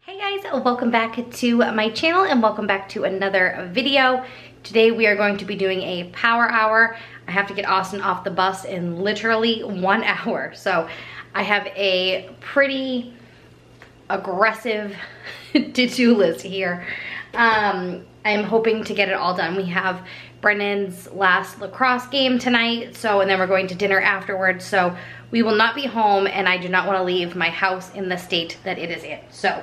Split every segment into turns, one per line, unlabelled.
Hey guys, welcome back to my channel and welcome back to another video. Today we are going to be doing a power hour. I have to get Austin off the bus in literally 1 hour. So I have a pretty aggressive to-do list here. I'm hoping to get it all done. We have Brennan's last lacrosse game tonight, and then we're going to dinner afterwards. So we will not be home and I do not want to leave my house in the state that it is in. So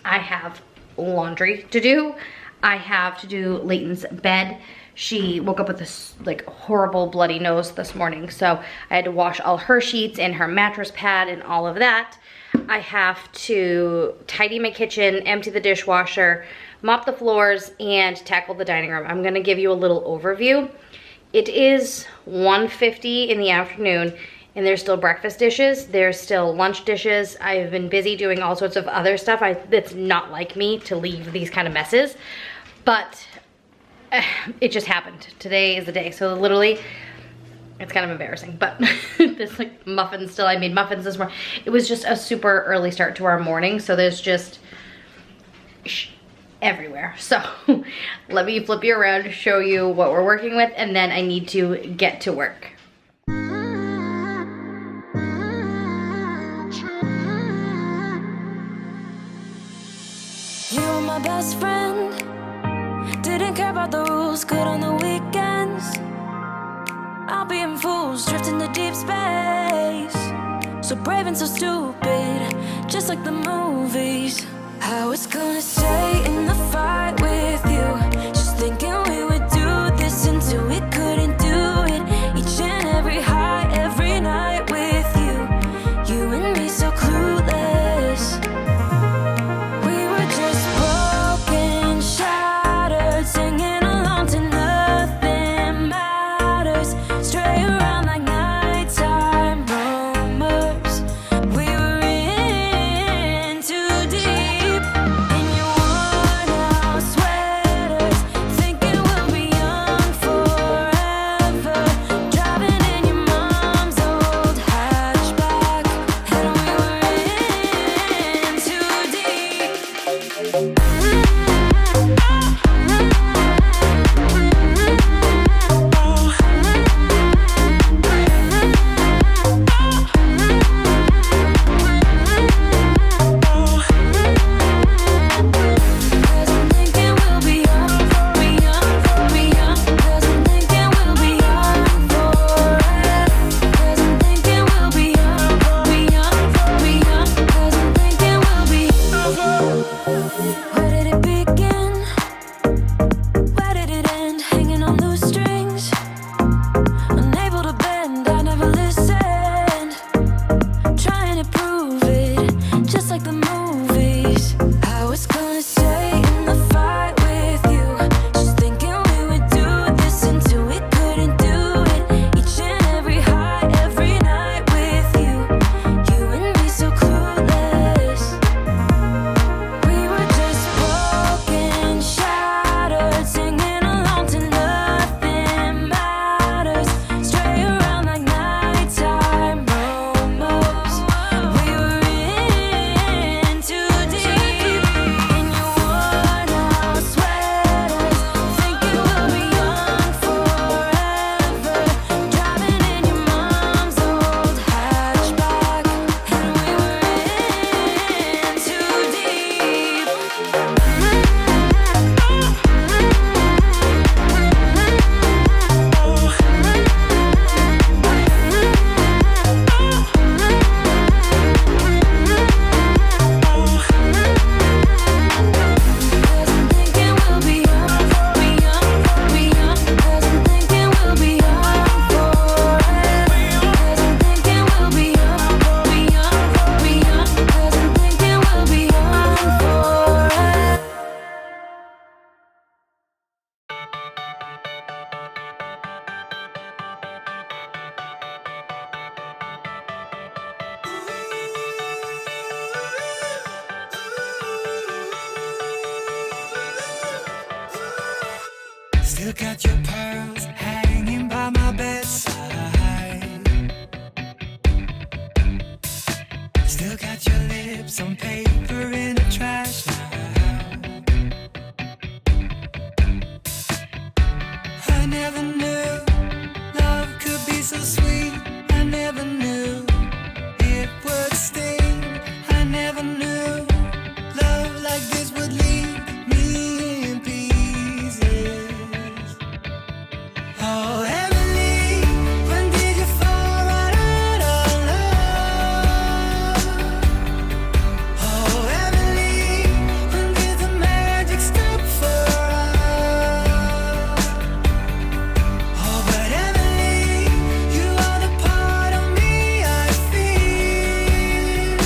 I have laundry to do. I have to do Leighton's bed. She woke up with this like horrible bloody nose this morning, so I had to wash all her sheets and her mattress pad and all of that. I have to tidy my kitchen, empty the dishwasher, mop the floors, and tackle the dining room. I'm gonna give you a little overview. It is 1:50 in the afternoon and there's still breakfast dishes, there's still lunch dishes. I've been busy doing all sorts of other stuff. It's not like me to leave these kind of messes, but it just happened. Today is the day, so literally, it's kind of embarrassing, but there's like muffins still. I made muffins this morning. It was just a super early start to our morning, so there's just everywhere. So let me flip you around to show you what we're working with, and then I need to get to work.
You were my best friend, didn't care about the rules, good on the weekends. I'll be in fools, drifting to deep space. So brave and so stupid, just like the movies. I was gonna stay in the fight with you, just thinking we would do this until we couldn't do it. Each and every high, every night with you, you and me so clueless. We were just broken, shattered, singing along to nothing matters. Stray around like nighttime rumors. We were in too deep. In your worn-out sweaters, thinking we'll be young forever. Driving in your mom's old hatchback, and we were in too deep. Cause I'm thinking we'll be young, be young, be young. Cause I'm thinking we'll be young forever. Cause I'm thinking we'll be young, be young, be young. Cause I'm thinking we'll be. Where did it begin? Where did it end? Hanging on loose strings, unable to bend. I never listened, trying to prove it, just like the movies. I was gonna stay in the fight with you, just thinking we would do this until we couldn't do it. Each and every high, every night with you, you and me so clueless. We were just broken, shattered, singing along to nothing matters. Stray around like nighttime rumors. We were in too deep. In your worn-out sweaters, thinking we'll be young forever. Driving in your mom's old hatchback, and we were in too deep. Cause I'm thinking we'll be young, be young, be young. Cause I'm thinking we'll be young forever. Cause I'm thinking we'll be young, be young, be young. Cause I'm thinking we'll be young forever.
Still got your pearls hanging by my bedside. Still got your lips some paper in the trash now. I never knew love could be so sweet. I never knew it would sting. I never knew love like this would leave me in pieces. Oh, Emily, when did you fall right out of love? Oh, Emily, when did the magic stop for us? Oh, but Emily, you are the part of me I feel.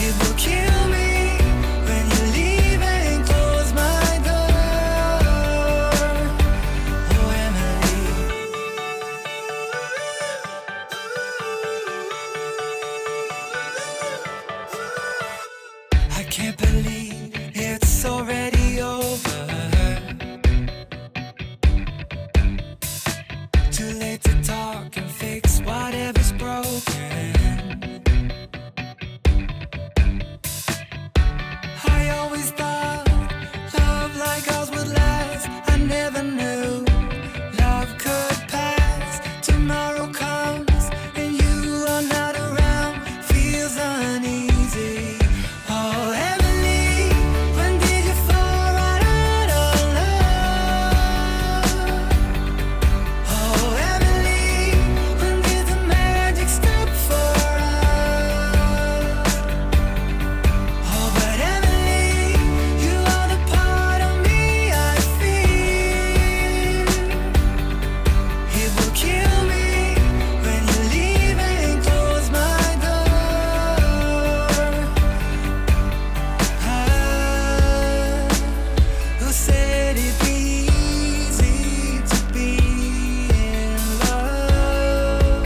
It will kill me when you leave and close my door. Oh, Emily. I can't believe it's already over. Too late to talk and fix whatever's broken. I always thought love like ours would last. I never knew love could pass. Tomorrow comes and you are not around. Feels uneasy. Oh, Emily, when did you fall right out of love? Oh, Emily, when did the magic stop for us? Oh, but Emily, you are the part of me I feel. It will kill me when you leave and close my door. Who said it'd be easy to be in love?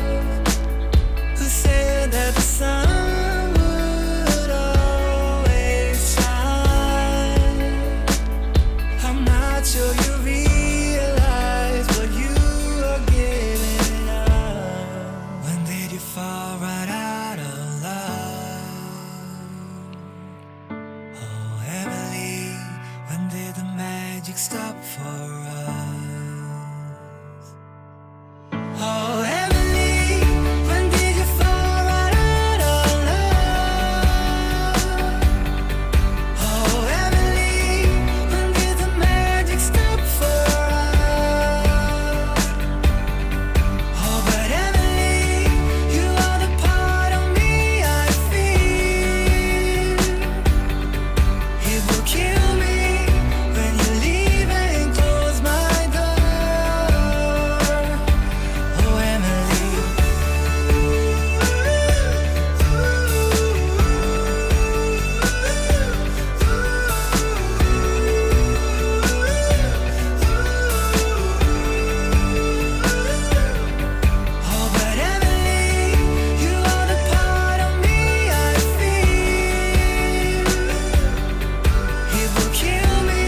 Who said that the sun would always shine? I'm not sure you realize what you are giving up. When did you fall right out of love? Oh, Emily, when did the magic stop for us? Oh, Emily, when did you fall right out of love? Oh, Emily, when did the magic stop for us? Oh, but Emily, you are the part of me I feel. It will kill me when you leave and close my door. Oh, Emily. Oh, but Emily, you are the part of me I feel. It will kill me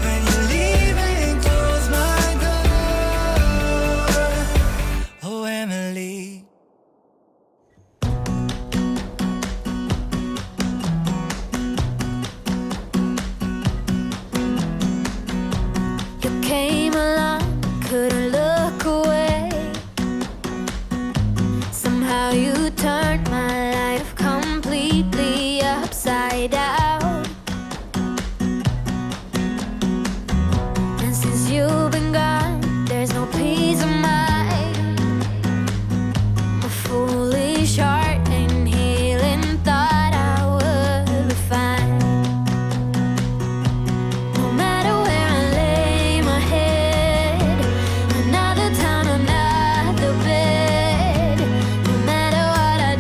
when you leave and close my door. Oh, Emily.
You came along, couldn't look away. Somehow you turned my life completely upside down. And since you've been gone, there's no peace of mind. My foolish heart and healing thought I would be fine. No matter where I lay my head, another town, another bed. No matter what I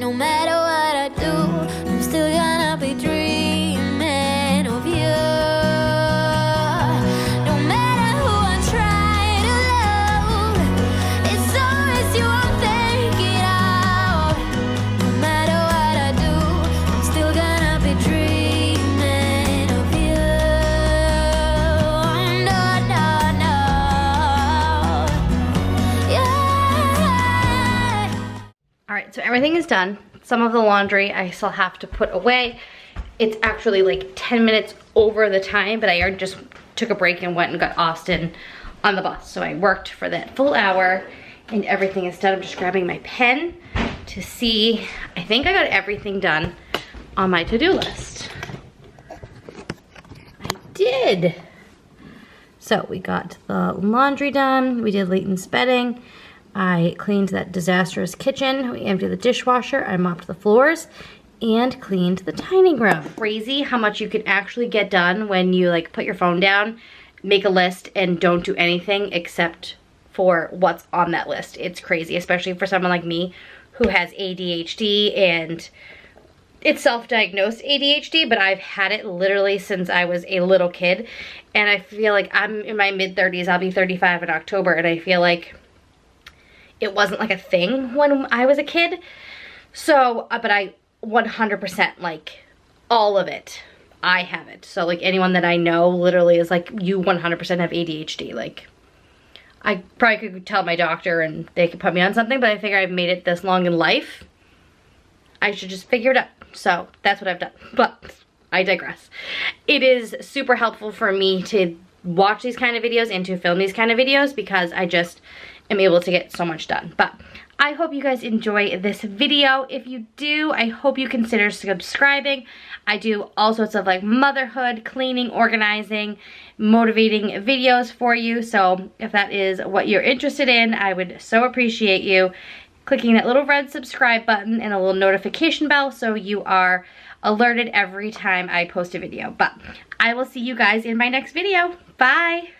no matter what I do, I'm still gonna be dreaming of you. No matter who I try to love, it's always you I'm thinking of. No matter what I do, I'm still gonna be dreaming of you. No, no, no. Yeah.
All right, so everything is done. Some of the laundry I still have to put away. It's actually like 10 minutes over the time, but I already just took a break and went and got Austin on the bus. So I worked for that full hour and everything is done. I'm just grabbing my pen to see. I think I got everything done on my to-do list. I did. So we got the laundry done. We did Leighton's bedding. I cleaned that disastrous kitchen. We emptied the dishwasher. I mopped the floors and cleaned the dining room. Crazy how much you can actually get done when you like put your phone down, make a list, and don't do anything except for what's on that list. It's crazy, especially for someone like me who has ADHD, and it's self-diagnosed ADHD, but I've had it literally since I was a little kid, and I feel like I'm in my mid-30s. I'll be 35 in October, and I feel like it wasn't like a thing when I was a kid. So, but I 100% like all of it. I have it. So like anyone that I know literally is like, you 100% have ADHD. Like I probably could tell my doctor and they could put me on something, but I figure I've made it this long in life. I should just figure it out. So that's what I've done. But I digress. It is super helpful for me to watch these kind of videos and to film these kind of videos because I just am able to get so much done. But I hope you guys enjoy this video. If you do, I hope you consider subscribing. I do all sorts of like motherhood, cleaning, organizing, motivating videos for you. So if that is what you're interested in, I would so appreciate you clicking that little red subscribe button and a little notification bell so you are alerted every time I post a video. But I will see you guys in my next video. Bye!